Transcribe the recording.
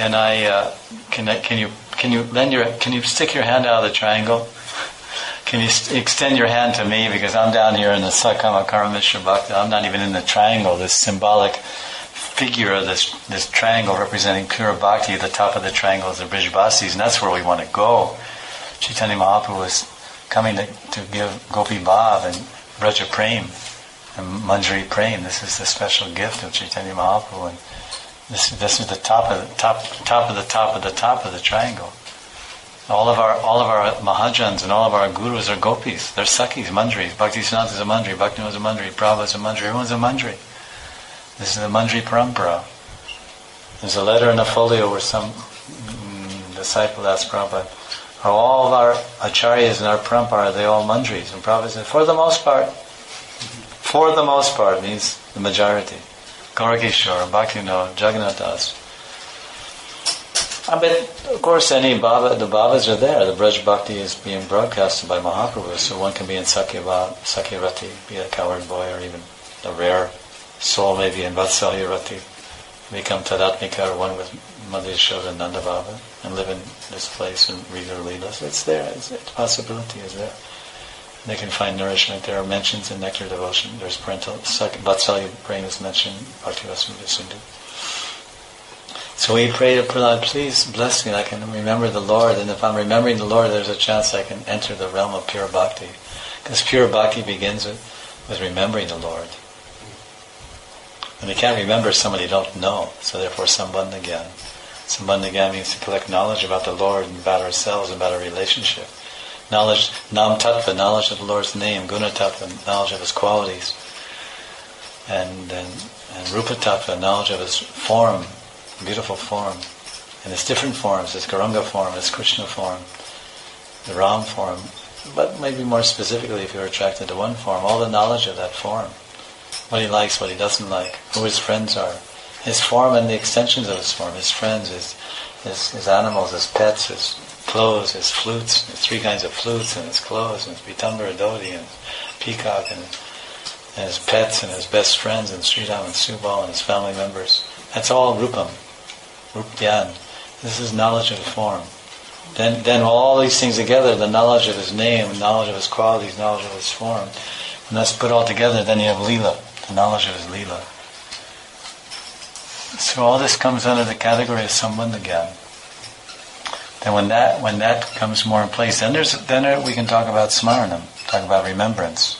Can you stick your hand out of the triangle? Can you extend your hand to me, because I'm down here in the Sakama Karma Mishra Bhakti. I'm not even in the triangle, this symbolic figure of this triangle representing pure bhakti. The top of the triangle is the Brijbasis, and that's where we want to go. Chaitanya Mahaprabhu was coming to give Gopi Bhav and Braja Prem and Manjari Prem. This is the special gift of Chaitanya Mahaprabhu, and this is the top of the triangle. All of our Mahajans and all of our gurus are gopis. They're Sakhis, Manjaris. Bhaktisiddhanta is a Manjari, Bhaktivinoda is a Manjari, Prabhupada is a Manjari, everyone's a Manjari. This is the Manjari Parampara. There's a letter in a folio where some disciple asked Prabhupada, are all of our acharyas and our parampara, are they all Manjaris? And Prabhupada said, for the most part means the majority. Gaurakishore, Bhaktivinoda, Jagannath Das. But of course the bhavas are there. The Braj Bhakti is being broadcasted by Mahaprabhu, so one can be in Sakya Rati, be a cowherd boy, or even a rare soul maybe in Vatsalya Rati, become Tadatmika, or one with Mother Yashoda and Nanda Baba, and live in this place and read their lilas. It's there, the possibility is there. They can find nourishment. There are mentions in Nectar Devotion. There's parental, Vatsalya Prem is mentioned, Bhakti-Rasamrita Sindhu. So we pray to Prahlad, please bless me, I can remember the Lord, and if I'm remembering the Lord, there's a chance I can enter the realm of pure bhakti. Because pure bhakti begins with remembering the Lord. And we can't remember somebody you don't know, so therefore Sambandha Gyan. Sambandha Gyan means to collect knowledge about the Lord and about ourselves and about our relationship. Knowledge, Nam Tattva, knowledge of the Lord's name, Guna Tattva, knowledge of His qualities, and Rupa Tattva, knowledge of His form, beautiful form, and its different forms, its Gauranga form, its Krishna form, the Ram form, but maybe more specifically if you're attracted to one form, all the knowledge of that form, what he likes, what he doesn't like, who his friends are, his form and the extensions of his form, his friends, his animals, his pets, his clothes, his flutes, his three kinds of flutes, and his clothes, and his Pitambara Dodi, and his peacock, and his pets, and his best friends, and Sridham and Subal, and his family members. That's all Rupam. Rupyan. This is knowledge of the form. Then all these things together, the knowledge of his name, knowledge of his qualities, knowledge of his form, when that's put all together, then you have Leela, the knowledge of his Leela. So all this comes under the category of Sambandha Gyan. Then when that comes more in place, then we can talk about Smaranam, talk about remembrance.